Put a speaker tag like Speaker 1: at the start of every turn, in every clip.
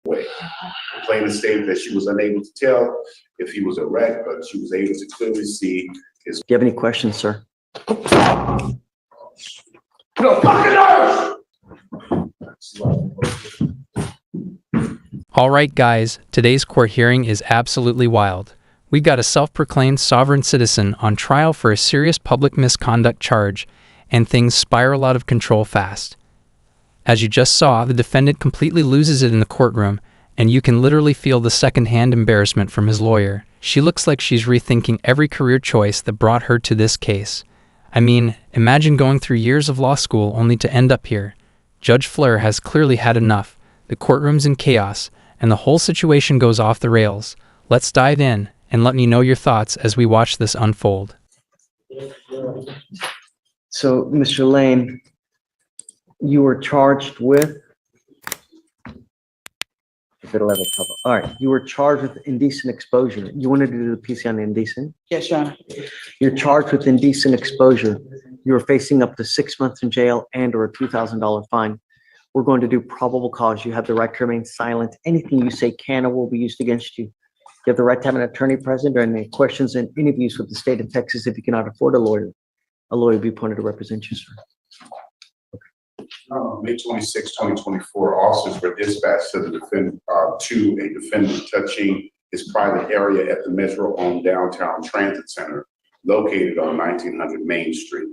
Speaker 1: way. The plaintiff stated that she was unable to tell if he was erect, but she was able to clearly see his.
Speaker 2: Do you have any questions, sir?
Speaker 1: No fucking nerves!
Speaker 3: All right, guys, today's court hearing is absolutely wild. We got a self-proclaimed sovereign citizen on trial for a serious public misconduct charge, and things spiral out of control fast. As you just saw, the defendant completely loses it in the courtroom, and you can literally feel the second-hand embarrassment from his lawyer. She looks like she's rethinking every career choice that brought her to this case. I mean, imagine going through years of law school only to end up here. Judge Fleur has clearly had enough. The courtroom's in chaos, and the whole situation goes off the rails. Let's dive in, and let me know your thoughts as we watch this unfold.
Speaker 2: So, Mr. Lane, you were charged with, if it'll ever cover. All right, you were charged with indecent exposure. You wanted to do the PC on indecent?
Speaker 4: Yes, Your Honor.
Speaker 2: You're charged with indecent exposure. You are facing up to 6 months in jail and or a $2,000 fine. We're going to do probable cause. You have the right to remain silent. Anything you say can or will be used against you. You have the right to have an attorney present during any questions and interviews with the state of Texas. If you cannot afford a lawyer will be appointed to represent you, sir.
Speaker 1: May 26, 2024, officers were dispatched to the defendant, to a defendant touching his private area at the Metro-owned downtown transit center located on 1900 Main Street,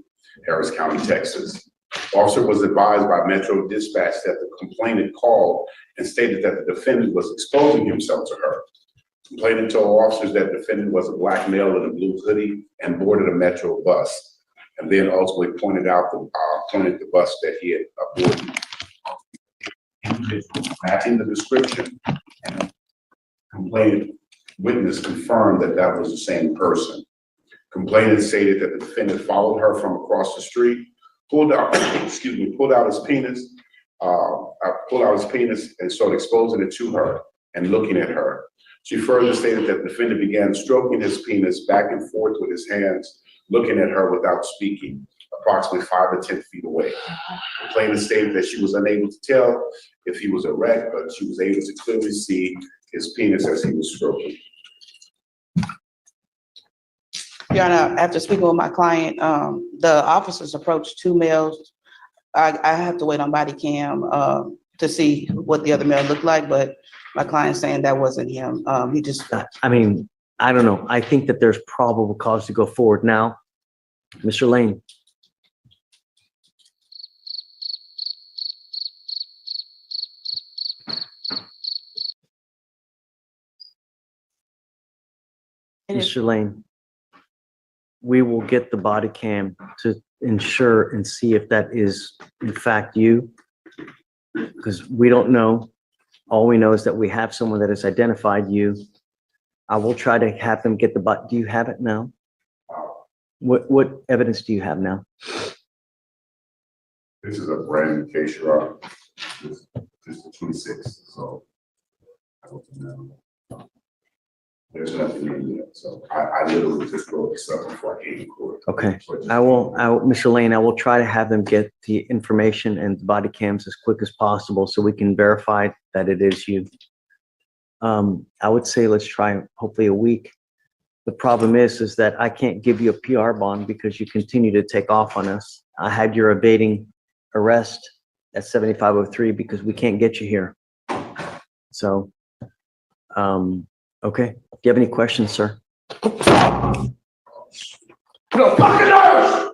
Speaker 1: Harris County, Texas. The officer was advised by Metro Dispatch that the complainant called and stated that the defendant was exposing himself to her. The complainant told officers that the defendant was a black male in a blue hoodie and boarded a Metro bus, and then ultimately pointed the bus that he had boarded. Matching the description, and complainant witness confirmed that that was the same person. Complainant stated that the defendant followed her from across the street, pulled out his penis, and started exposing it to her and looking at her. She further stated that the defendant began stroking his penis back and forth with his hands, looking at her without speaking, approximately 5 to 10 feet away. The plaintiff stated that she was unable to tell if he was erect, but she was able to clearly see his penis as he was stroking.
Speaker 4: Your Honor, after speaking with my client, the officers approached 2 males. I have to wait on body cam to see what the other male looked like, but my client's saying that wasn't him. He just.
Speaker 2: I mean, I don't know. I think that there's probable cause to go forward now. Mr. Lane. Mr. Lane, we will get the body cam to ensure and see if that is in fact you, because we don't know. All we know is that we have someone that has identified you. I will try to have them get the body. Do you have it now? What evidence do you have now?
Speaker 1: This is a brand new case, Your Honor. This is the 26th, so I don't know. There's nothing in yet, so I literally just wrote this up before I came to court.
Speaker 2: Okay, I will, Mr. Lane, I will try to have them get the information and the body cams as quick as possible so we can verify that it is you. I would say let's try hopefully a week. The problem is that I can't give you a PR bond because you continue to take off on us. I had your evading arrest at 7503 because we can't get you here. So, okay. Do you have any questions, sir?
Speaker 1: No fucking nerves!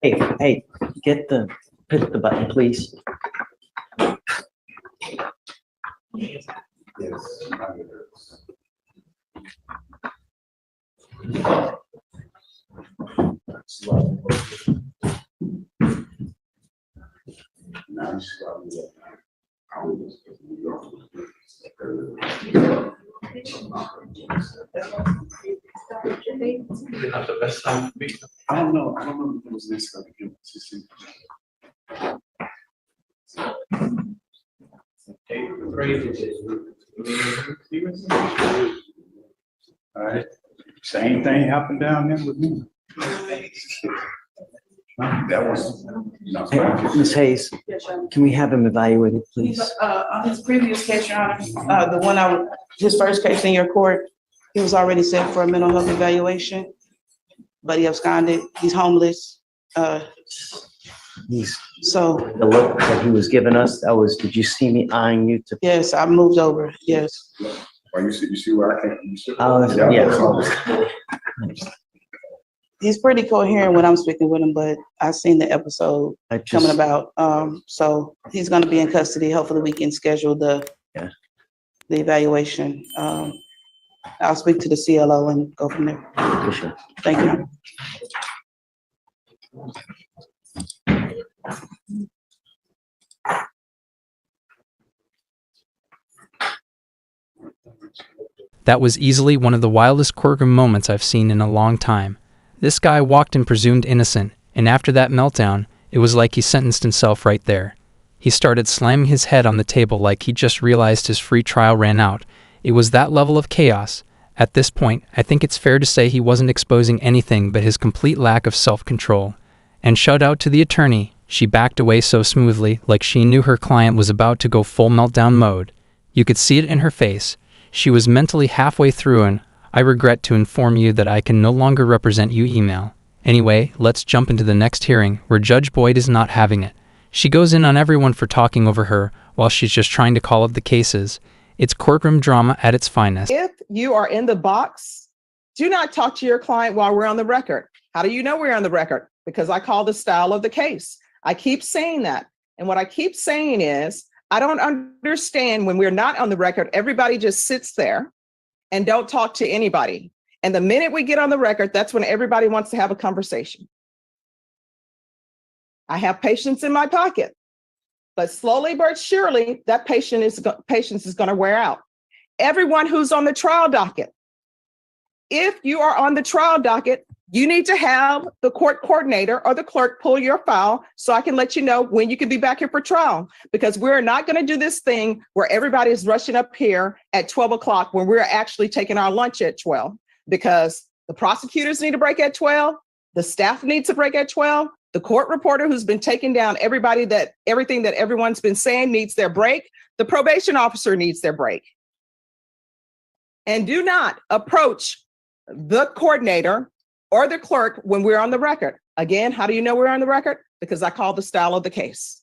Speaker 2: Hey, hit the button, please.
Speaker 1: Yes. Now you start with that. I was in New York.
Speaker 5: Not the best time for me.
Speaker 1: I don't know if it was necessary to give
Speaker 5: All right.
Speaker 1: Same thing happened down there with me. That was, no,
Speaker 2: Ms. Hayes, can we have him evaluated, please?
Speaker 4: On his previous case, Your Honor, his first case in your court, he was already set for a mental health evaluation, but he absconded. He's homeless.
Speaker 2: He's,
Speaker 4: So,
Speaker 2: the look that he was giving us, that was, did you see me eyeing you to?
Speaker 4: yes, I moved over, yes.
Speaker 1: well, you see where I can't, you see?
Speaker 2: Yeah.
Speaker 4: He's pretty coherent when I'm speaking with him, but I've seen the episode
Speaker 2: I just-
Speaker 4: coming about. So he's gonna be in custody. Hopefully we can schedule the evaluation. I'll speak to the CLO and go from there.
Speaker 2: For sure.
Speaker 4: Thank you.
Speaker 3: That was easily one of the wildest courtroom moments I've seen in a long time. This guy walked in presumed innocent, and after that meltdown, it was like he sentenced himself right there. He started slamming his head on the table like he just realized his free trial ran out. It was that level of chaos. At this point, I think it's fair to say he wasn't exposing anything but his complete lack of self-control. And shout out to the attorney. She backed away so smoothly, like she knew her client was about to go full meltdown mode. You could see it in her face. She was mentally halfway through and I regret to inform you that I can no longer represent you email. Anyway, let's jump into the next hearing, where Judge Boyd is not having it. She goes in on everyone for talking over her, while she's just trying to call up the cases. It's courtroom drama at its finest.
Speaker 5: If you are in the box, do not talk to your client while we're on the record. How do you know we're on the record? Because I call the style of the case. I keep saying that. And what I keep saying is, I don't understand when we're not on the record, everybody just sits there and don't talk to anybody. And the minute we get on the record, that's when everybody wants to have a conversation. I have patience in my pocket, but slowly but surely that patience is going to wear out. Everyone who's on the trial docket, if you are on the trial docket, you need to have the court coordinator or the clerk pull your file so I can let you know when you can be back here for trial, because we're not going to do this thing where everybody is rushing up here at 12 o'clock when we're actually taking our lunch at 12, because the prosecutors need a break at 12. The staff needs a break at 12. The court reporter who's been taking down everything that everyone's been saying needs their break. The probation officer needs their break. And do not approach the coordinator or the clerk when we're on the record. Again, how do you know we're on the record? Because I call the style of the case.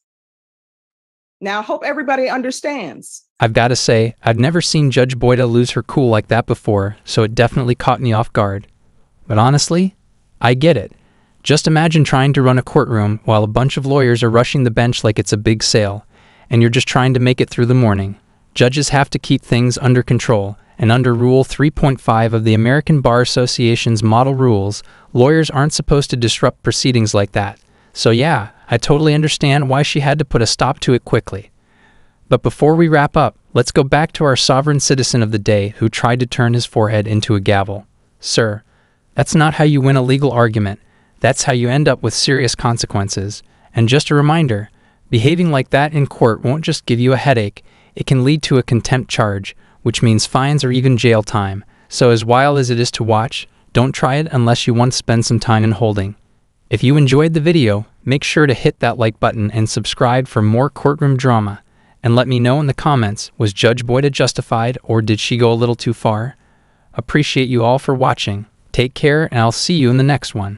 Speaker 5: Now, I hope everybody understands.
Speaker 3: I've got to say, I've never seen Judge Boyd lose her cool like that before, so it definitely caught me off guard. But honestly, I get it. Just imagine trying to run a courtroom while a bunch of lawyers are rushing the bench like it's a big sale, and you're just trying to make it through the morning. Judges have to keep things under control, and under Rule 3.5 of the American Bar Association's model rules, lawyers aren't supposed to disrupt proceedings like that. So yeah, I totally understand why she had to put a stop to it quickly. But before we wrap up, let's go back to our sovereign citizen of the day who tried to turn his forehead into a gavel. Sir, that's not how you win a legal argument. That's how you end up with serious consequences. And just a reminder, behaving like that in court won't just give you a headache, it can lead to a contempt charge, which means fines or even jail time. So as wild as it is to watch, don't try it unless you want to spend some time in holding. If you enjoyed the video, make sure to hit that like button and subscribe for more courtroom drama. And let me know in the comments, was Judge Boyd justified or did she go a little too far? Appreciate you all for watching. Take care and I'll see you in the next one.